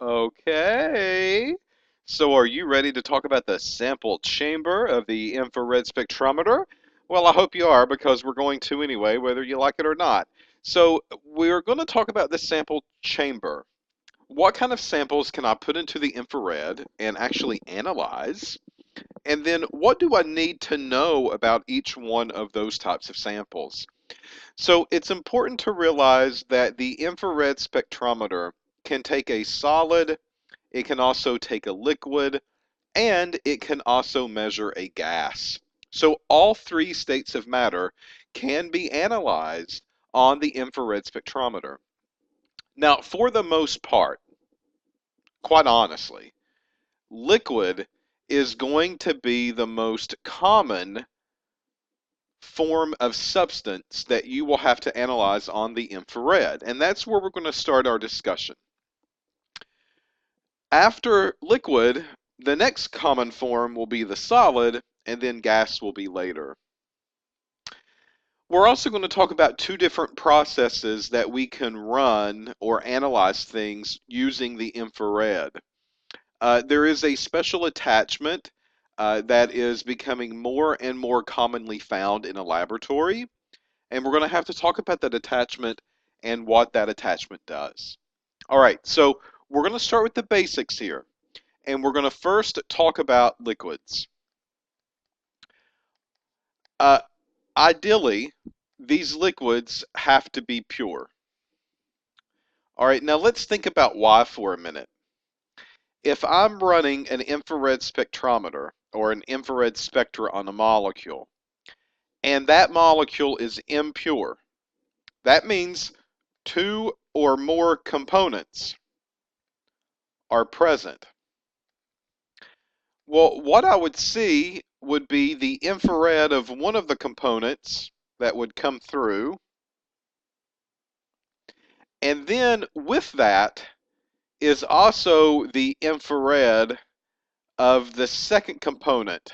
Okay. So are you ready to talk about the sample chamber of the infrared spectrometer? Well, I hope you are because we're going to anyway, whether you like it or not. So we're going to talk about the sample chamber. What kind of samples can I put into the infrared and actually analyze? And then what do I need to know about each one of those types of samples? So it's important to realize that the infrared spectrometer can take a solid, it can also take a liquid, and it can also measure a gas. So all three states of matter can be analyzed on the infrared spectrometer. Now, for the most part, quite honestly, liquid is going to be the most common form of substance that you will have to analyze on the infrared. And that's where we're going to start our discussion. After liquid, the next common form will be the solid, and then gas will be later. We're also going to talk about two different processes that we can run or analyze things using the infrared. There is a special attachment that is becoming more and more commonly found in a laboratory, and we're going to have to talk about that attachment and what that attachment does. All right, so we're going to start with the basics here, and we're going to first talk about liquids. Uh, Ideally, these liquids have to be pure. All right, now let's think about why for a minute. If I'm running an infrared spectrometer or an infrared spectra on a molecule, and that molecule is impure, that means two or more components are present. Well, what I would see would be the infrared of one of the components that would come through, and then with that is also the infrared of the second component.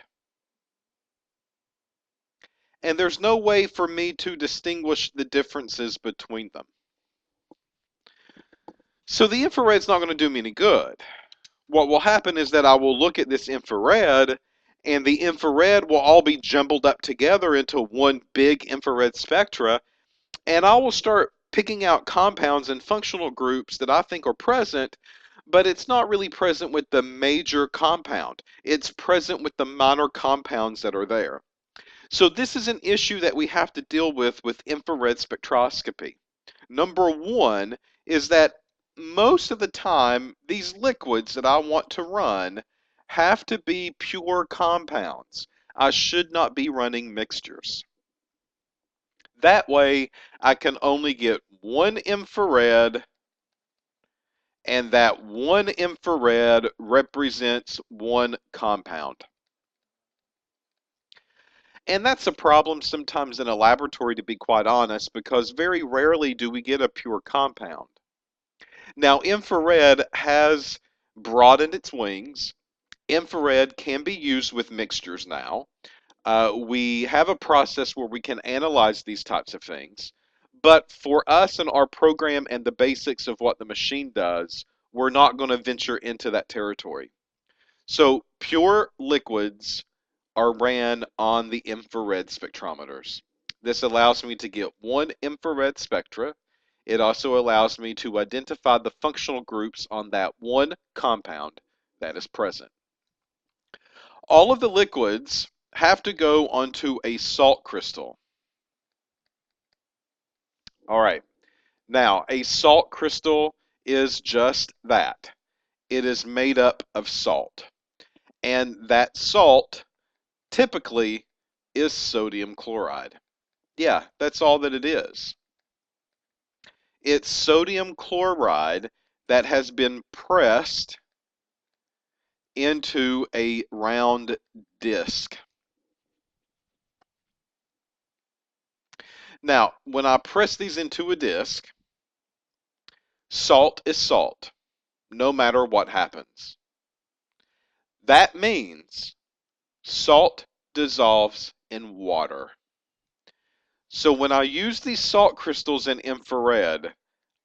And there's no way for me to distinguish the differences between them. So the infrared's not going to do me any good. What will happen is that I will look at this infrared, and the infrared will all be jumbled up together into one big infrared spectra, and I will start picking out compounds and functional groups that I think are present, but it's not really present with the major compound. It's present with the minor compounds that are there. So this is an issue that we have to deal with infrared spectroscopy. Number one is that most of the time, these liquids that I want to run have to be pure compounds. I should not be running mixtures. That way, I can only get one infrared, and that one infrared represents one compound. And that's a problem sometimes in a laboratory, to be quite honest, because very rarely do we get a pure compound. Now, infrared has broadened its wings. Infrared can be used with mixtures now. We have a process where we can analyze these types of things. But for us and our program and the basics of what the machine does, we're not going to venture into that territory. So pure liquids are ran on the infrared spectrometers. This allows me to get one infrared spectra. It also allows me to identify the functional groups on that one compound that is present. All of the liquids have to go onto a salt crystal. All right. Now, a salt crystal is just that. It is made up of salt. And that salt typically is sodium chloride. Yeah, that's all that it is. It's sodium chloride that has been pressed into a round disc. Now, when I press these into a disc, salt is salt, no matter what happens. That means salt dissolves in water. So when I use these salt crystals in infrared,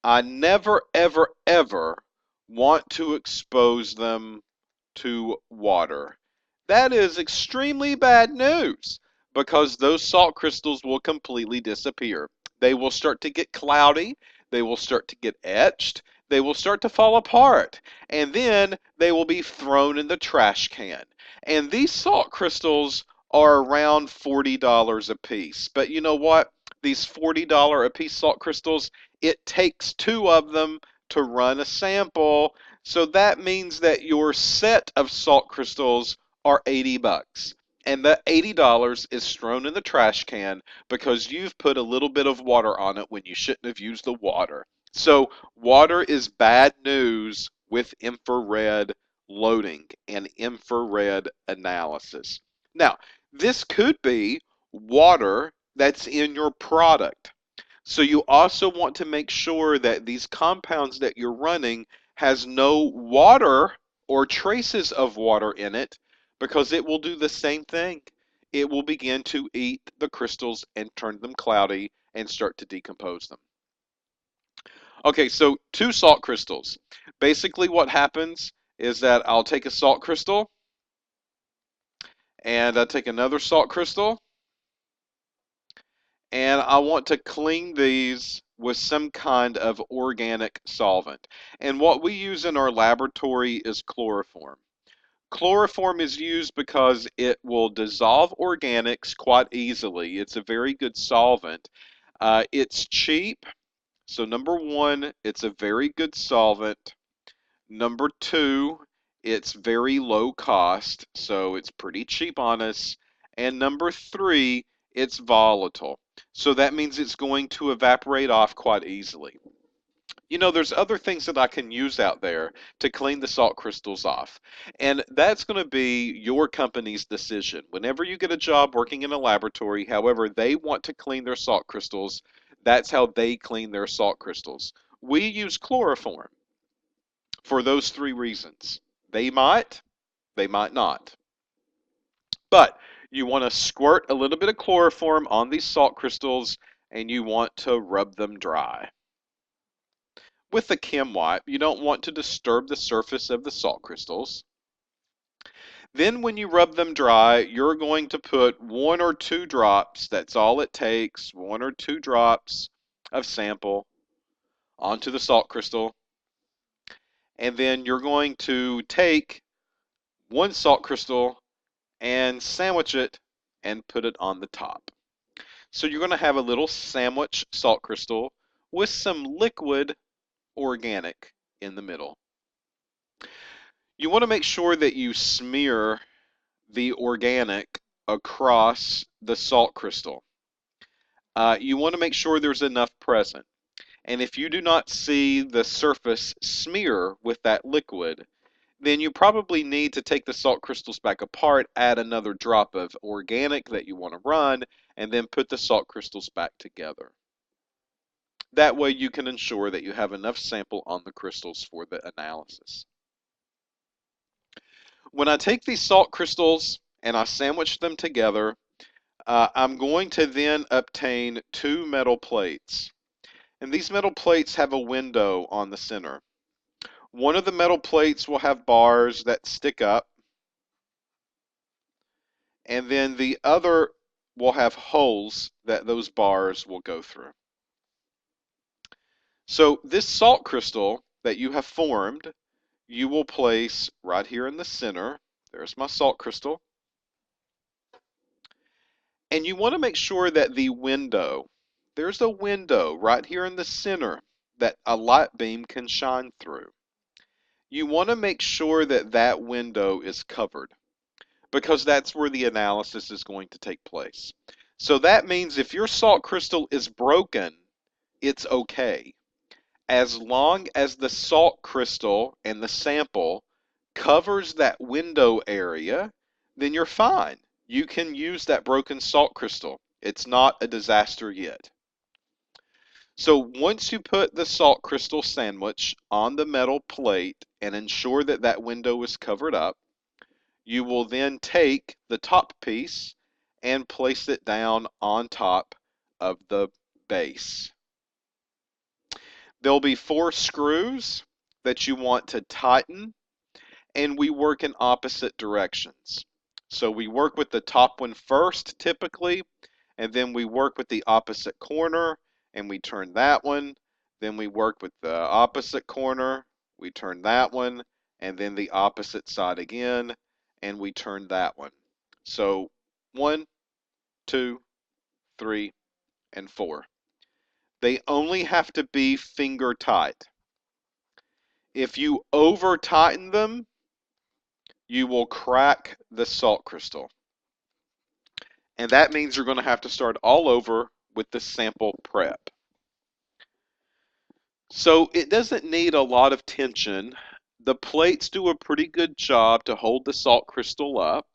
I never, ever, ever want to expose them to water. That is extremely bad news because those salt crystals will completely disappear. They will start to get cloudy, they will start to get etched, they will start to fall apart, and then they will be thrown in the trash can. And these salt crystals are around $40 a piece. But you know what? These $40 a piece salt crystals, it takes two of them to run a sample. So that means that your set of salt crystals are 80 bucks. And the $80 is thrown in the trash can because you've put a little bit of water on it when you shouldn't have used the water. So water is bad news with infrared loading and infrared analysis. Now, this could be water that's in your product. So you also want to make sure that these compounds that you're running has no water or traces of water in it because it will do the same thing. It will begin to eat the crystals and turn them cloudy and start to decompose them. Okay, so two salt crystals. Basically what happens is that I'll take a salt crystal and I take another salt crystal and I want to clean these with some kind of organic solvent. And what we use in our laboratory is chloroform. Chloroform is used because it will dissolve organics quite easily. It's a very good solvent. It's cheap. So number one, it's a very good solvent. Number two, it's very low cost, so it's pretty cheap on us. And number three, it's volatile. So that means it's going to evaporate off quite easily. You know, there's other things that I can use out there to clean the salt crystals off. And that's going to be your company's decision. Whenever you get a job working in a laboratory, however they want to clean their salt crystals, that's how they clean their salt crystals. We use chloroform for those three reasons. They might not. But you want to squirt a little bit of chloroform on these salt crystals and you want to rub them dry. With the chem wipe, you don't want to disturb the surface of the salt crystals. Then when you rub them dry, you're going to put 1 or 2 drops, that's all it takes, 1 or 2 drops of sample onto the salt crystal. And then you're going to take one salt crystal and sandwich it and put it on the top. So you're going to have a little sandwich salt crystal with some liquid organic in the middle. You want to make sure that you smear the organic across the salt crystal. You want to make sure there's enough present. And if you do not see the surface smear with that liquid, then you probably need to take the salt crystals back apart, add another drop of organic that you want to run, and then put the salt crystals back together. That way you can ensure that you have enough sample on the crystals for the analysis. When I take these salt crystals and I sandwich them together, I'm going to then obtain 2 metal plates. And these metal plates have a window on the center. One of the metal plates will have bars that stick up, and then the other will have holes that those bars will go through. So this salt crystal that you have formed, you will place right here in the center. There's my salt crystal. And you want to make sure that the window, there's a window right here in the center that a light beam can shine through. You want to make sure that that window is covered because that's where the analysis is going to take place. So that means if your salt crystal is broken, it's okay. As long as the salt crystal and the sample covers that window area, then you're fine. You can use that broken salt crystal. It's not a disaster yet. So once you put the salt crystal sandwich on the metal plate and ensure that that window is covered up, you will then take the top piece and place it down on top of the base. There'll be 4 screws that you want to tighten, and we work in opposite directions. So we work with the top one first, typically, and then we work with the opposite corner, and we turn that one. Then we work with the opposite corner, we turn that one, and then the opposite side again, and we turn that one. So 1, 2, 3, and 4. They only have to be finger tight. If you over tighten them, you will crack the salt crystal. And that means you're going to have to start all over with the sample prep. So it doesn't need a lot of tension. The plates do a pretty good job to hold the salt crystal up,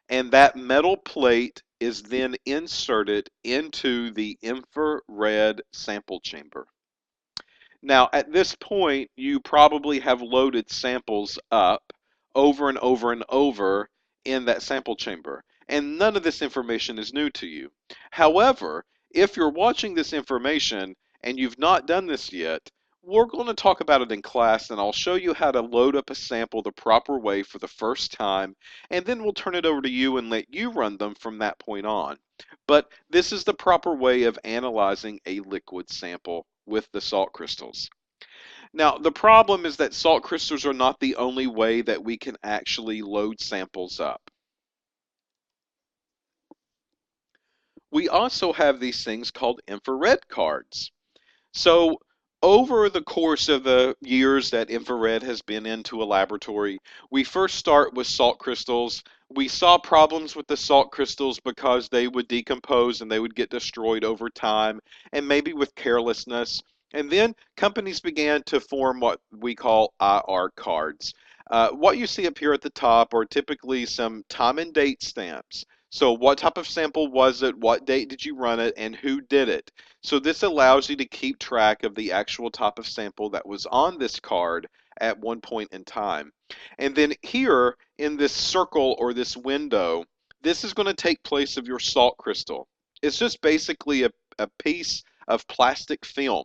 and that metal plate is then inserted into the infrared sample chamber. Now, at this point, you probably have loaded samples up over and over and over in that sample chamber, and none of this information is new to you. However, if you're watching this information and you've not done this yet, we're going to talk about it in class, and I'll show you how to load up a sample the proper way for the first time, and then we'll turn it over to you and let you run them from that point on. But this is the proper way of analyzing a liquid sample with the salt crystals. Now, the problem is that salt crystals are not the only way that we can actually load samples up. We also have these things called infrared cards. So over the course of the years that infrared has been into a laboratory, we first start with salt crystals. We saw problems with the salt crystals because they would decompose and they would get destroyed over time, and maybe with carelessness. And then companies began to form what we call IR cards. What you see up here at the top are typically some time and date stamps. So what type of sample was it, what date did you run it, and who did it? So this allows you to keep track of the actual type of sample that was on this card at one point in time. And then here in this circle or this window, this is going to take place of your salt crystal. It's just basically a piece of plastic film.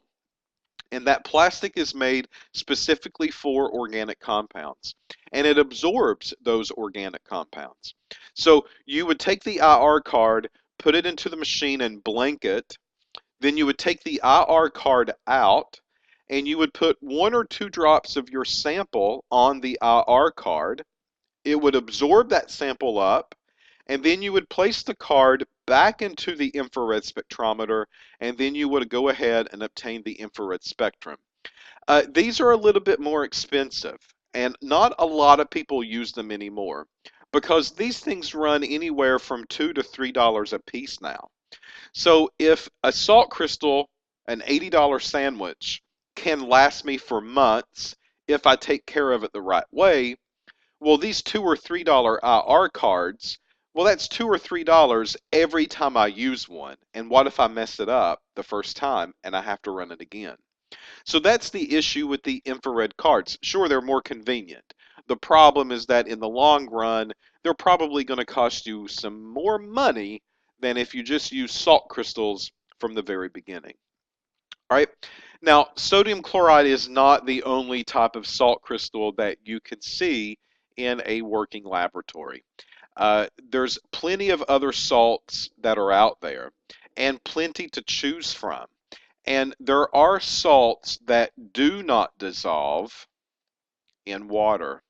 And that plastic is made specifically for organic compounds. And it absorbs those organic compounds. So you would take the IR card, put it into the machine and blank it. Then you would take the IR card out and you would put 1 or 2 drops of your sample on the IR card. It would absorb that sample up, and then you would place the card back into the infrared spectrometer, and then you would go ahead and obtain the infrared spectrum. These are a little bit more expensive, and not a lot of people use them anymore because these things run anywhere from $2 to $3 a piece now. So if a salt crystal, an $80 sandwich, can last me for months if I take care of it the right way, well, these $2 or $3 IR cards, well, that's $2 or $3 every time I use one. And what if I mess it up the first time and I have to run it again? So that's the issue with the infrared cards. Sure, they're more convenient. The problem is that in the long run, they're probably going to cost you some more money than if you just use salt crystals from the very beginning. All right. Now, sodium chloride is not the only type of salt crystal that you can see in a working laboratory. There's plenty of other salts that are out there and plenty to choose from. And there are salts that do not dissolve in water.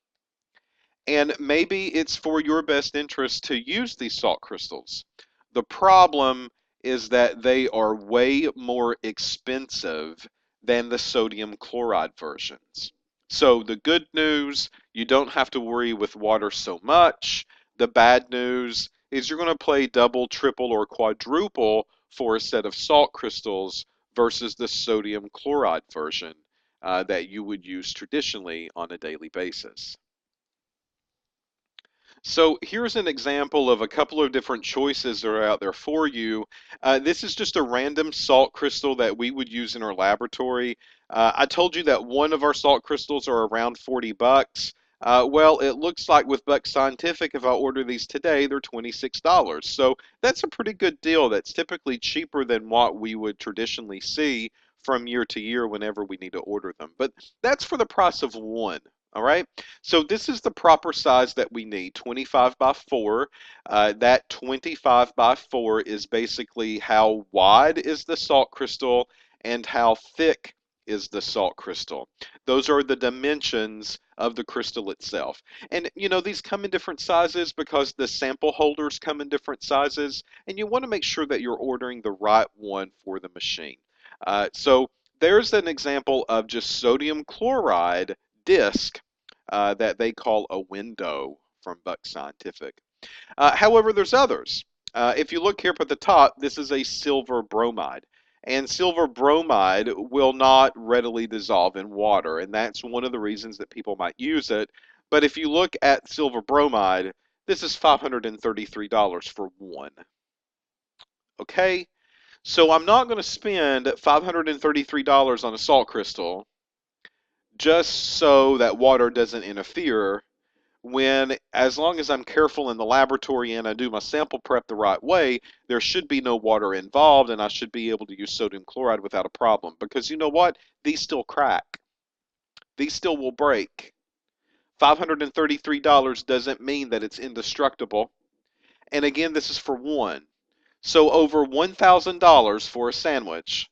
And maybe it's for your best interest to use these salt crystals. The problem is that they are way more expensive than the sodium chloride versions. So the good news, you don't have to worry with water so much. The bad news is you're going to pay double, triple, or quadruple for a set of salt crystals versus the sodium chloride version that you would use traditionally on a daily basis. So here's an example of a couple of different choices that are out there for you. This is just a random salt crystal that we would use in our laboratory. I told you that one of our salt crystals are around 40 bucks. Well, it looks like with Buck Scientific, if I order these today, they're $26. So that's a pretty good deal. That's typically cheaper than what we would traditionally see from year to year whenever we need to order them. But that's for the price of one. All right. So this is the proper size that we need, 25 by 4. That 25 by 4 is basically how wide is the salt crystal and how thick is the salt crystal. Those are the dimensions of the crystal itself. And you know, these come in different sizes because the sample holders come in different sizes, and you want to make sure that you're ordering the right one for the machine. So there's an example of just sodium chloride disc that they call a window from Buck Scientific. However, there's others. If you look here up at the top, this is a silver bromide. And silver bromide will not readily dissolve in water, and that's one of the reasons that people might use it. But if you look at silver bromide, this is $533 for one. Okay? So I'm not going to spend $533 on a salt crystal just so that water doesn't interfere when, as long as I'm careful in the laboratory and I do my sample prep the right way, there should be no water involved and I should be able to use sodium chloride without a problem. Because you know what? These still crack. These still will break. $533 doesn't mean that it's indestructible. And again, this is for one. So over $1,000 for a sandwich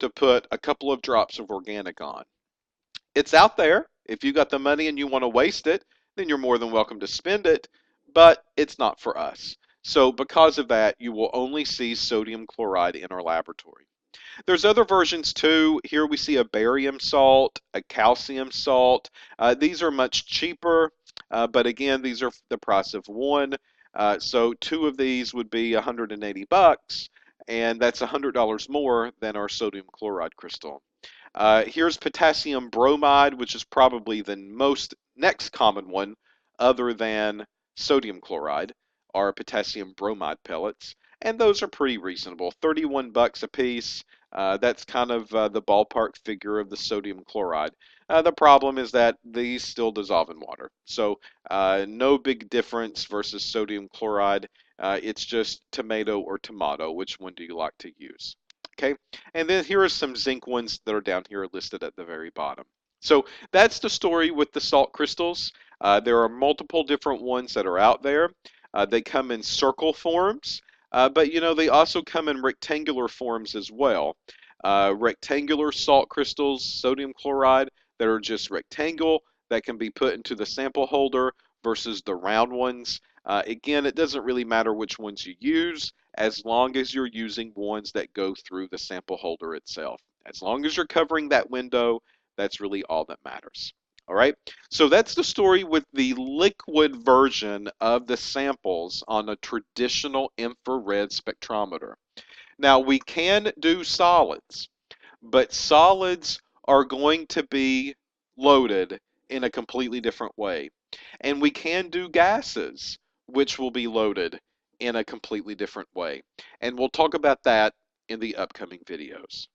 to put a couple of drops of organic on. It's out there. If you got the money and you want to waste it, then you're more than welcome to spend it, but it's not for us. So because of that, you will only see sodium chloride in our laboratory. There's other versions too. Here we see a barium salt, a calcium salt. These are much cheaper, but again, these are the price of one. So two of these would be 180 bucks, and that's $100 more than our sodium chloride crystal. Here's potassium bromide, which is probably the most next common one other than sodium chloride, are potassium bromide pellets. And those are pretty reasonable, 31 bucks a piece. That's kind of the ballpark figure of the sodium chloride. The problem is that these still dissolve in water. So no big difference versus sodium chloride. It's just tomato or tomato. Which one do you like to use? Okay, and then here are some zinc ones that are down here listed at the very bottom. So that's the story with the salt crystals. There are multiple different ones that are out there. They come in circle forms, but you know they also come in rectangular forms as well. Rectangular salt crystals, sodium chloride, that are just rectangle that can be put into the sample holder versus the round ones. Again, it doesn't really matter which ones you use as long as you're using ones that go through the sample holder itself. As long as you're covering that window, that's really all that matters. All right, so that's the story with the liquid version of the samples on a traditional infrared spectrometer. Now, we can do solids, but solids are going to be loaded in a completely different way. And we can do gases, which will be loaded in a completely different way. And we'll talk about that in the upcoming videos.